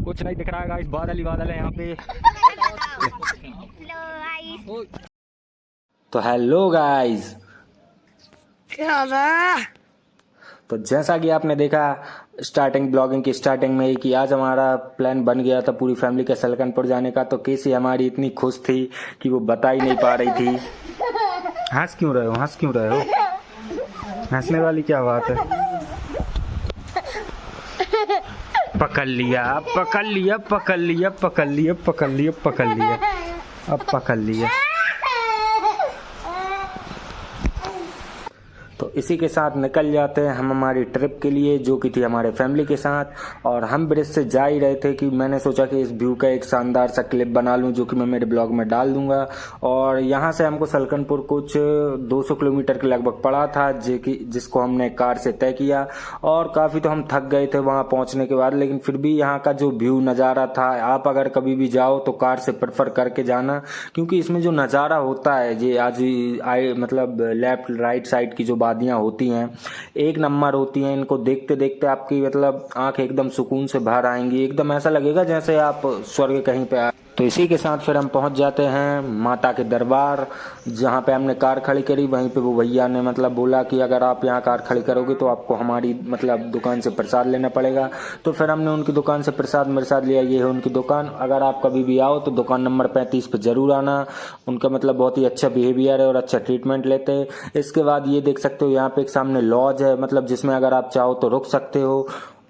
कुछ नहीं दिख रहा है गाइस, बादल ही बादल है यहाँ पे। तो हेलो गाइस, तो जैसा कि आपने देखा ब्लॉगिंग की स्टार्टिंग में ही कि आज हमारा प्लान बन गया था पूरी फैमिली के सलकनपुर जाने का। तो केसी हमारी इतनी खुश थी कि वो बता ही नहीं पा रही थी। हंस क्यों रहे हो? हंसने वाली क्या बात है? पकड़ लिया। अब पकड़ लिया। तो इसी के साथ निकल जाते हैं हम हमारी ट्रिप के लिए, जो कि थी हमारे फैमिली के साथ। और हम ब्रिज से जा ही रहे थे कि मैंने सोचा कि इस व्यू का एक शानदार सा क्लिप बना लूं, जो कि मैं मेरे ब्लॉग में डाल दूंगा। और यहाँ से हमको सलकनपुर कुछ 200 किलोमीटर के लगभग पड़ा था, जिसको हमने कार से तय किया। और काफ़ी तो हम थक गए थे वहाँ पहुँचने के बाद, लेकिन फिर भी यहाँ का जो व्यू नज़ारा था, आप अगर कभी भी जाओ तो कार से प्रेफर करके जाना, क्योंकि इसमें जो नज़ारा होता है ये आज मतलब लेफ्ट राइट साइड की जो वादियां होती हैं एक नंबर होती हैं। इनको देखते देखते आपकी मतलब आंख एकदम सुकून से भर आएंगी, एकदम ऐसा लगेगा जैसे आप स्वर्ग कहीं पे आए। तो इसी के साथ फिर हम पहुंच जाते हैं माता के दरबार, जहां पे हमने कार खड़ी करी। वहीं पे वो भैया ने मतलब बोला कि अगर आप यहाँ कार खड़ी करोगे तो आपको हमारी मतलब दुकान से प्रसाद लेना पड़ेगा। तो फिर हमने उनकी दुकान से प्रसाद लिया। ये है उनकी दुकान। अगर आप कभी भी आओ तो दुकान नंबर 35 पे जरूर आना। उनका मतलब बहुत ही अच्छा बिहेवियर है और अच्छा ट्रीटमेंट लेते हैं। इसके बाद ये देख सकते हो यहाँ पे एक सामने लॉज है, मतलब जिसमें अगर आप चाहो तो रुक सकते हो।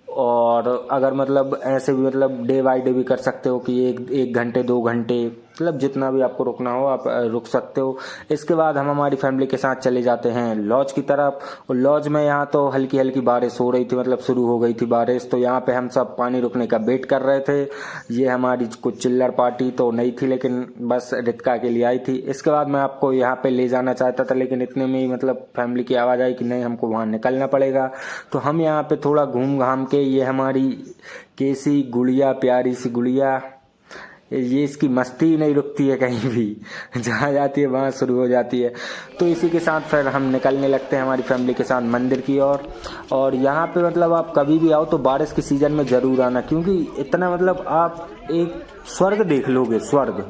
और अगर मतलब ऐसे भी मतलब डे बाई डे भी कर सकते हो कि एक घंटे 2 घंटे मतलब जितना भी आपको रुकना हो आप रुक सकते हो। इसके बाद हम हमारी फैमिली के साथ चले जाते हैं लॉज की तरफ। और लॉज में यहाँ तो हल्की हल्की बारिश हो रही थी, मतलब शुरू हो गई थी बारिश। तो यहाँ पे हम सब पानी रुकने का वेट कर रहे थे। ये हमारी कुछ चिल्लर पार्टी तो नहीं थी, लेकिन बस रित्का के लिए आई थी। इसके बाद मैं आपको यहाँ पे ले जाना चाहता था, लेकिन इतने में ही मतलब फैमिली की आवाज़ आई कि नहीं, हमको वहाँ निकलना पड़ेगा। तो हम यहाँ पे थोड़ा घूम घाम के, ये हमारी केसी गुड़िया, प्यारी सी गुड़िया, ये इसकी मस्ती नहीं रुकती है कहीं भी, जहाँ जाती है वहाँ शुरू हो जाती है। तो इसी के साथ फिर हम निकलने लगते हैं हमारी फैमिली के साथ मंदिर की ओर। और यहाँ पे मतलब आप कभी भी आओ तो बारिश के सीजन में ज़रूर आना, क्योंकि इतना मतलब आप एक स्वर्ग देख लोगे, स्वर्ग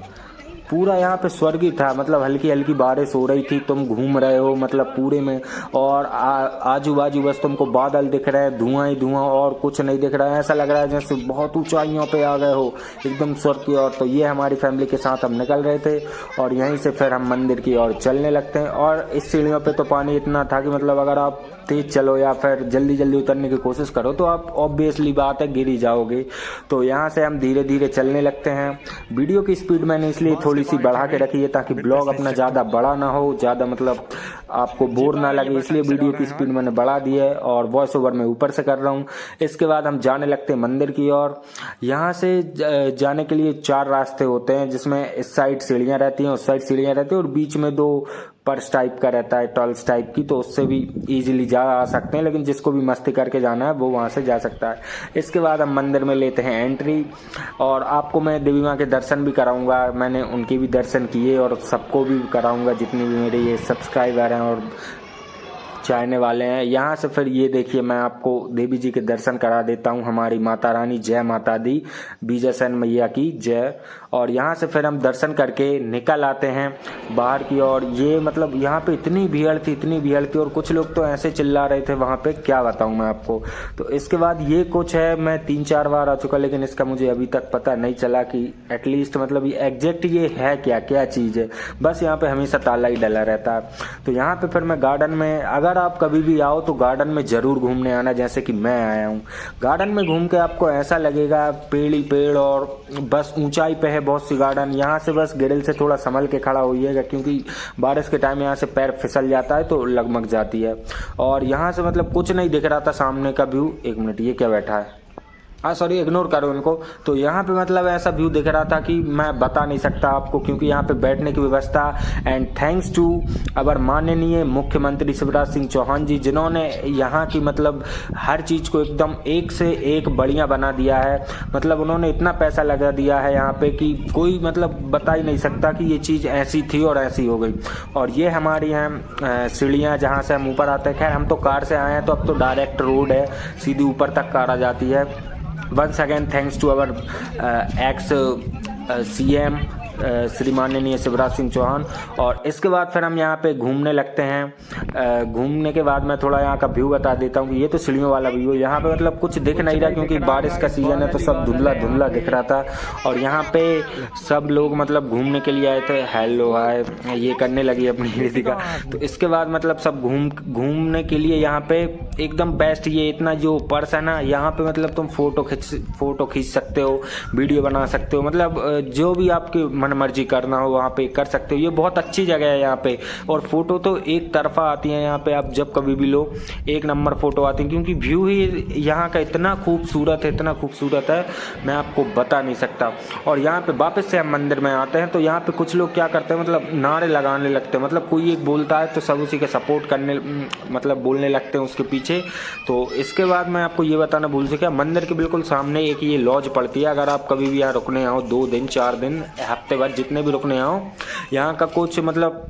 पूरा यहाँ पे स्वर्ग ही था। मतलब हल्की हल्की बारिश हो रही थी, तुम घूम रहे हो मतलब पूरे में, और आजू बाजू बस तुमको बादल दिख रहे हैं, धुआं ही धुआं, और कुछ नहीं दिख रहा है। ऐसा लग रहा है जैसे बहुत ऊंचाइयों पे आ गए हो, एकदम स्वर्ग की ओर। तो ये हमारी फैमिली के साथ हम निकल रहे थे और यहीं से फिर हम मंदिर की ओर चलने लगते हैं। और इस सीढ़ियों पे तो पानी इतना था कि मतलब अगर आप तेज चलो या फिर जल्दी जल्दी उतरने की कोशिश करो तो आप ऑब्वियसली बात है गिर ही जाओगे। तो यहाँ से हम धीरे धीरे चलने लगते हैं। वीडियो की स्पीड मैंने इसलिए थोड़ी सी बढ़ा के रखी है ताकि ब्लॉग अपना ज़्यादा बड़ा ना हो, ज़्यादा मतलब आपको बोर ना लगे, इसलिए वीडियो की स्पीड मैंने बढ़ा दी है और वॉइस ओवर मैं ऊपर से कर रहा हूँ। इसके बाद हम जाने लगते हैं मंदिर की ओर। यहाँ से जाने के लिए 4 रास्ते होते हैं, जिसमें इस साइड सीढ़ियाँ रहती हैं, उस साइड सीढ़ियाँ रहती हैं, और बीच में 2 पर्स टाइप का रहता है, टॉल्स टाइप की, तो उससे भी इजीली जा आ सकते हैं। लेकिन जिसको भी मस्ती करके जाना है वो वहां से जा सकता है। इसके बाद हम मंदिर में लेते हैं एंट्री, और आपको मैं देवी माँ के दर्शन भी कराऊंगा। मैंने उनके भी दर्शन किए और सबको भी कराऊंगा, जितने भी मेरे ये सब्सक्राइबर हैं और चाहने वाले हैं। यहाँ से फिर ये देखिए, मैं आपको देवी जी के दर्शन करा देता हूँ। हमारी माता रानी, जय माता दी, बीजासन मैया की जय। और यहाँ से फिर हम दर्शन करके निकल आते हैं बाहर की ओर। ये मतलब यहाँ पे इतनी भीड़ थी, और कुछ लोग तो ऐसे चिल्ला रहे थे वहाँ पे, क्या बताऊँ मैं आपको। तो इसके बाद ये कुछ है, मैं 3-4 बार आ चुका, लेकिन इसका मुझे अभी तक पता नहीं चला कि एटलीस्ट मतलब ये एग्जैक्ट ये है क्या चीज़ है। बस यहाँ पे हमेशा ताला ही डला रहता है। तो यहाँ पे फिर मैं गार्डन में, अगर आप कभी भी आओ तो गार्डन में जरूर घूमने आना, जैसे कि मैं आया हूँ। गार्डन में घूम के आपको ऐसा लगेगा पेड़ ही पेड़, और बस ऊंचाई पे है बहुत सी गार्डन। यहाँ से बस ग्रिल से थोड़ा संभल के खड़ा होइएगा, क्योंकि बारिश के टाइम यहाँ से पैर फिसल जाता है तो लगमग जाती है। और यहाँ से मतलब कुछ नहीं दिख रहा था सामने का व्यू। 1 मिनट, ये क्या बैठा है, सॉरी इग्नोर करो इनको। तो यहाँ पे मतलब ऐसा व्यू दिख रहा था कि मैं बता नहीं सकता आपको, क्योंकि यहाँ पे बैठने की व्यवस्था, एंड थैंक्स टू अवर माननीय मुख्यमंत्री शिवराज सिंह चौहान जी, जिन्होंने यहाँ की मतलब हर चीज़ को एकदम एक से एक बढ़िया बना दिया है। मतलब उन्होंने इतना पैसा लगा दिया है यहाँ पे कि कोई मतलब बता ही नहीं सकता कि ये चीज़ ऐसी थी और ऐसी हो गई। और ये हमारी यहाँ सीढ़ियाँ जहाँ से हम ऊपर आते हैं। खैर हम तो कार से आए हैं, तो अब तो डायरेक्ट रोड है, सीधी ऊपर तक कार आ जाती है। Once again thanks to our ex CM Shri माननीय शिवराज सिंह चौहान। और इसके बाद फिर हम यहाँ पे घूमने लगते हैं। घूमने के बाद मैं थोड़ा यहाँ का व्यू बता देता हूँ कि ये तो सीढ़ियों वाला व्यू है। यहाँ पे मतलब कुछ दिख नहीं रहा क्योंकि बारिश का सीजन है तो सब धुंधला धुंधला दिख रहा था। और यहाँ पे सब लोग मतलब घूमने के लिए आए थे, हेलो हाय ये करने लगी अपनी रितिका। तो इसके बाद मतलब सब घूमने के लिए यहाँ पे एकदम बेस्ट ये इतना जो पर्स है ना, यहाँ पे मतलब तुम फोटो खींच सकते हो, वीडियो बना सकते हो, मतलब जो भी आपकी मन मर्जी करना हो वहाँ पे कर सकते हो। ये बहुत अच्छी जगह है यहाँ पे। और फोटो तो एक तरफा आती है यहाँ पे, आप जब कभी भी लो एक नंबर फोटो आती है क्योंकि व्यू ही यहाँ का इतना खूबसूरत है, इतना खूबसूरत है मैं आपको बता नहीं सकता। और यहाँ पे वापस से हम मंदिर में आते हैं तो यहाँ पे कुछ लोग क्या करते हैं मतलब नारे लगाने लगते हैं, मतलब कोई एक बोलता है तो सब उसी के सपोर्ट करने मतलब बोलने लगते हैं उसके पीछे। तो इसके बाद मैं आपको ये बताना भूल चुका, मंदिर के बिल्कुल सामने एक ये लॉज पड़ती है। अगर आप कभी भी यहाँ रुकने आओ 2 दिन 4 दिन हफ्ते भर जितने भी रुकने आओ, यहाँ का कुछ मतलब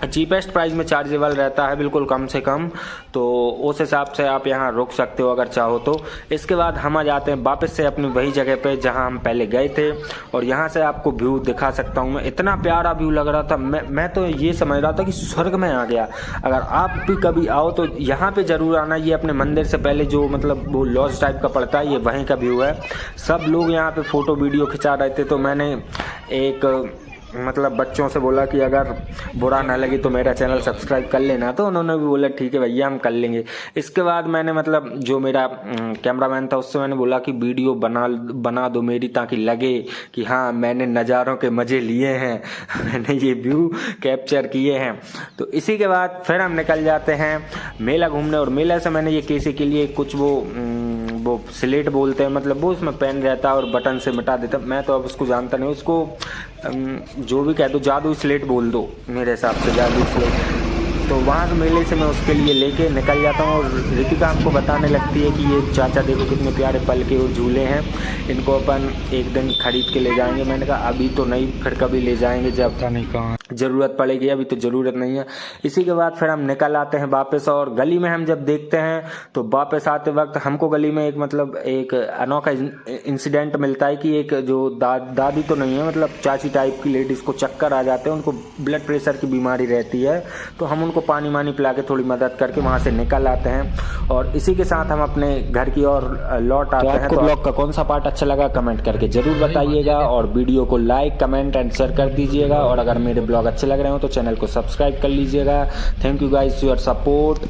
चीपेस्ट प्राइस में चार्जेबल रहता है, बिल्कुल कम से कम। तो उस हिसाब से आप यहाँ रुक सकते हो अगर चाहो तो। इसके बाद हम आ जाते हैं वापस से अपनी वही जगह पे जहाँ हम पहले गए थे। और यहाँ से आपको व्यू दिखा सकता हूँ मैं, इतना प्यारा व्यू लग रहा था। मैं तो ये समझ रहा था कि स्वर्ग में आ गया। अगर आप भी कभी आओ तो यहाँ पे ज़रूर आना। ये अपने मंदिर से पहले जो मतलब वो लॉज टाइप का पड़ता है, ये वहीं का व्यू है। सब लोग यहाँ पे फ़ोटो वीडियो खिंचा रहे थे। तो मैंने एक मतलब बच्चों से बोला कि अगर बुरा ना लगे तो मेरा चैनल सब्सक्राइब कर लेना, तो उन्होंने भी बोला ठीक है भैया हम कर लेंगे। इसके बाद मैंने मतलब जो मेरा कैमरामैन था उससे मैंने बोला कि वीडियो बना दो मेरी, ताकि लगे कि हाँ मैंने नज़ारों के मज़े लिए हैं मैंने ये व्यू कैप्चर किए हैं। तो इसी के बाद फिर हम निकल जाते हैं मेला घूमने। और मेला से मैंने ये केसी के लिए कुछ वो स्लेट बोलते हैं, मतलब वो उसमें पेन रहता है और बटन से मिटा देता। मैं तो अब उसको जानता नहीं, उसको जो भी कह दो, जादू स्लेट बोल दो मेरे हिसाब से, जादू स्लेट। तो वहाँ से मेले से मैं उसके लिए लेके निकल जाता हूँ। और रितिका हमको बताने लगती है कि ये चाचा देखो कितने प्यारे पल के और झूले हैं, इनको अपन एक दिन खरीद के ले जाएंगे। मैंने कहा अभी तो नहीं, फिर कभी ले जाएंगे जब नहीं कहाँ ज़रूरत पड़ेगी, अभी तो ज़रूरत नहीं है। इसी के बाद फिर हम निकल आते हैं वापस। और गली में हम जब देखते हैं तो वापस आते वक्त हमको गली में एक मतलब एक अनोखा इंसिडेंट मिलता है कि एक जो दादी तो नहीं है, मतलब चाची टाइप की लेडीज़ को चक्कर आ जाते हैं, उनको ब्लड प्रेशर की बीमारी रहती है। तो हम उनको पानी वानी पिला के थोड़ी मदद करके वहाँ से निकल आते हैं। और इसी के साथ हम अपने घर की ओर लौट आते हैं। तो ब्लॉग का कौन सा पार्ट अच्छा लगा कमेंट करके ज़रूर बताइएगा। और वीडियो को लाइक कमेंट एंड शेयर कर दीजिएगा। और अगर मेरे ब्लॉग अच्छे लग रहे हो तो चैनल को सब्सक्राइब कर लीजिएगा। Thank you guys for your support.